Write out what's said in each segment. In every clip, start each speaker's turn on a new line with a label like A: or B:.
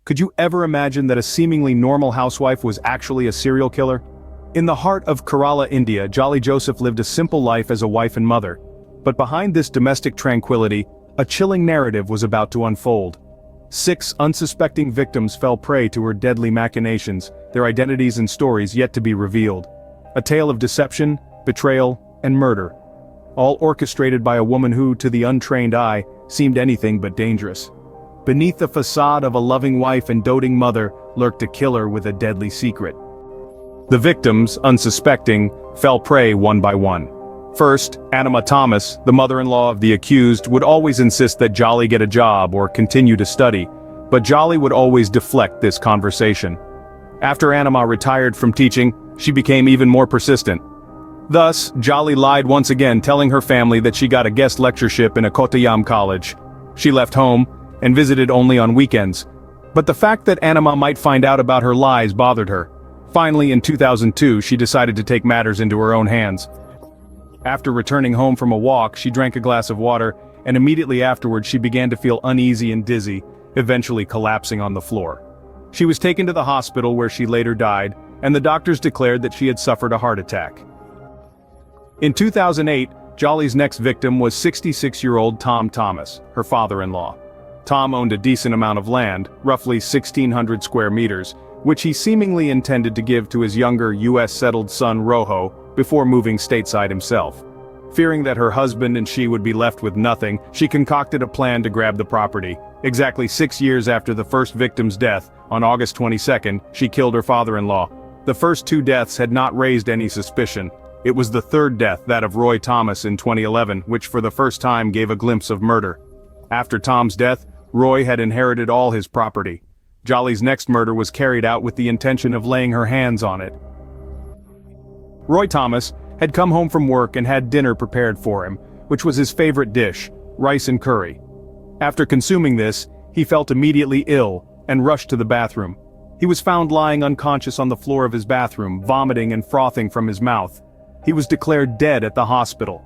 A: Could you ever imagine that a seemingly normal housewife was actually a serial killer? In the heart of Kerala, India, Jolly Joseph lived a simple life as a wife and mother. But behind this domestic tranquility, a chilling narrative was about to unfold. 6 unsuspecting victims fell prey to her deadly machinations, their identities and stories yet to be revealed. A tale of deception, betrayal, and murder. All orchestrated by a woman who, to the untrained eye, seemed anything but dangerous. Beneath the facade of a loving wife and doting mother lurked a killer with a deadly secret. The victims, unsuspecting, fell prey one by one. First, Anima Thomas, the mother-in-law of the accused, would always insist that Jolly get a job or continue to study, but Jolly would always deflect this conversation. After Anima retired from teaching, she became even more persistent. Thus, Jolly lied once again, telling her family that she got a guest lectureship in a Kottayam college. She left home and visited only on weekends. But the fact that Anima might find out about her lies bothered her. Finally, in 2002, she decided to take matters into her own hands. After returning home from a walk, she drank a glass of water, and immediately afterwards she began to feel uneasy and dizzy, eventually collapsing on the floor. She was taken to the hospital where she later died, and the doctors declared that she had suffered a heart attack. In 2008, Jolly's next victim was 66-year-old Tom Thomas, her father-in-law. Tom owned a decent amount of land, roughly 1,600 square meters, which he seemingly intended to give to his younger U.S.-settled son Rojo before moving stateside himself. Fearing that her husband and she would be left with nothing, she concocted a plan to grab the property. Exactly 6 years after the first victim's death, on August 22nd, she killed her father-in-law. The first 2 deaths had not raised any suspicion. It was the third death, that of Roy Thomas in 2011, which for the first time gave a glimpse of murder. After Tom's death, Roy had inherited all his property. Jolly's next murder was carried out with the intention of laying her hands on it. Roy Thomas had come home from work and had dinner prepared for him, which was his favorite dish, rice and curry. After consuming this, he felt immediately ill and rushed to the bathroom. He was found lying unconscious on the floor of his bathroom, vomiting and frothing from his mouth. He was declared dead at the hospital.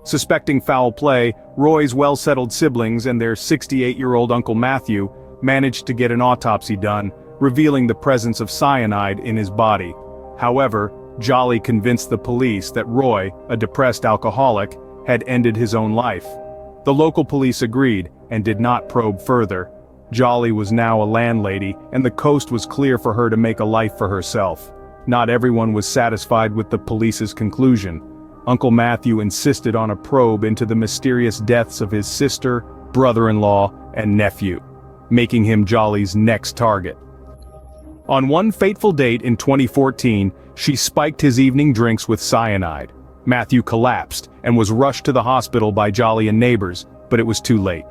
A: Suspecting foul play, Roy's well-settled siblings and their 68-year-old Uncle Matthew managed to get an autopsy done, revealing the presence of cyanide in his body. However, Jolly convinced the police that Roy, a depressed alcoholic, had ended his own life. The local police agreed, and did not probe further. Jolly was now a landlady, and the coast was clear for her to make a life for herself. Not everyone was satisfied with the police's conclusion. Uncle Matthew insisted on a probe into the mysterious deaths of his sister, brother-in-law, and nephew, making him Jolly's next target. On one fateful date in 2014, she spiked his evening drinks with cyanide. Matthew collapsed and was rushed to the hospital by Jolly and neighbors, but it was too late.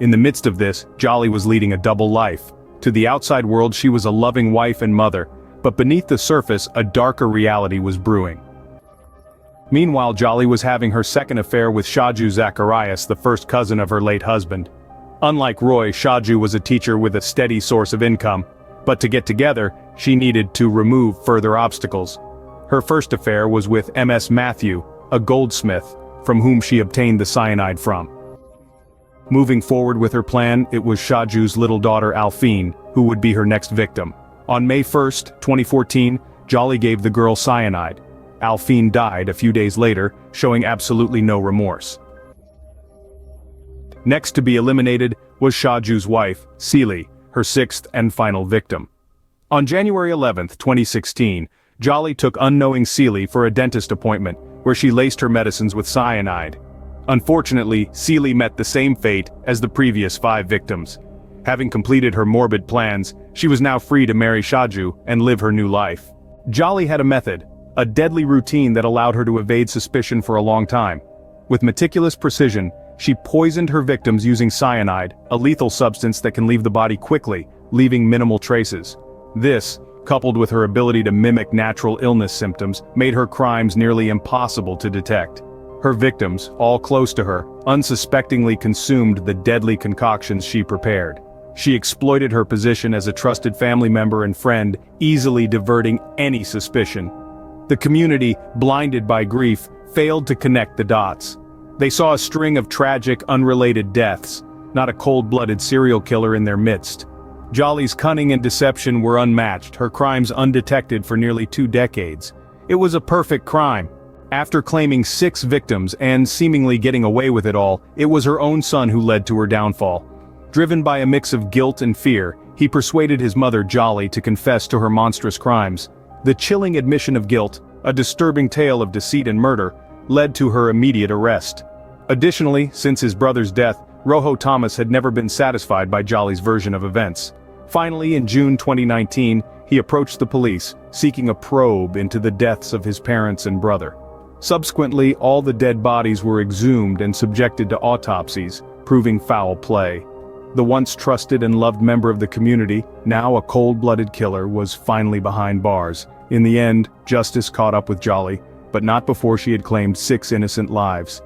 A: In the midst of this, Jolly was leading a double life. To the outside world she was a loving wife and mother, but beneath the surface a darker reality was brewing. Meanwhile, Jolly was having her second affair with Shaju Zacharias, the first cousin of her late husband. Unlike Roy, Shaju was a teacher with a steady source of income, but to get together, she needed to remove further obstacles. Her first affair was with M.S. Matthew, a goldsmith, from whom she obtained the cyanide from. Moving forward with her plan, it was Shaju's little daughter Alphine, who would be her next victim. On May 1, 2014, Jolly gave the girl cyanide. Alphine died a few days later, showing absolutely no remorse. Next to be eliminated was Shaju's wife, Seely, her 6th and final victim. On January 11, 2016, Jolly took unknowing Seely for a dentist appointment, where she laced her medicines with cyanide. Unfortunately, Seely met the same fate as the previous 5 victims. Having completed her morbid plans, she was now free to marry Shaju and live her new life. Jolly had a method, a deadly routine that allowed her to evade suspicion for a long time. With meticulous precision, she poisoned her victims using cyanide, a lethal substance that can leave the body quickly, leaving minimal traces. This, coupled with her ability to mimic natural illness symptoms, made her crimes nearly impossible to detect. Her victims, all close to her, unsuspectingly consumed the deadly concoctions she prepared. She exploited her position as a trusted family member and friend, easily diverting any suspicion. The community, blinded by grief, failed to connect the dots. They saw a string of tragic, unrelated deaths. not a cold-blooded serial killer in their midst. Jolly's cunning and deception were unmatched, her crimes undetected for nearly 2 decades. It was a perfect crime. After claiming 6 victims and seemingly getting away with it all, it was her own son who led to her downfall. Driven by a mix of guilt and fear, he persuaded his mother Jolly to confess to her monstrous crimes. The chilling admission of guilt, a disturbing tale of deceit and murder, led to her immediate arrest. Additionally, since his brother's death, Rojo Thomas had never been satisfied by Jolly's version of events. Finally, in June 2019, he approached the police, seeking a probe into the deaths of his parents and brother. Subsequently, all the dead bodies were exhumed and subjected to autopsies, proving foul play. The once trusted and loved member of the community, now a cold-blooded killer, was finally behind bars. In the end, justice caught up with Jolly, but not before she had claimed 6 innocent lives.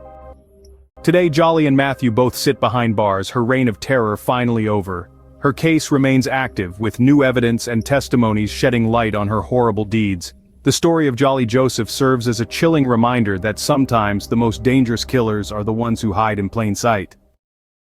A: Today, Jolly and Matthew both sit behind bars, her reign of terror finally over. Her case remains active, with new evidence and testimonies shedding light on her horrible deeds. The story of Jolly Joseph serves as a chilling reminder that sometimes the most dangerous killers are the ones who hide in plain sight.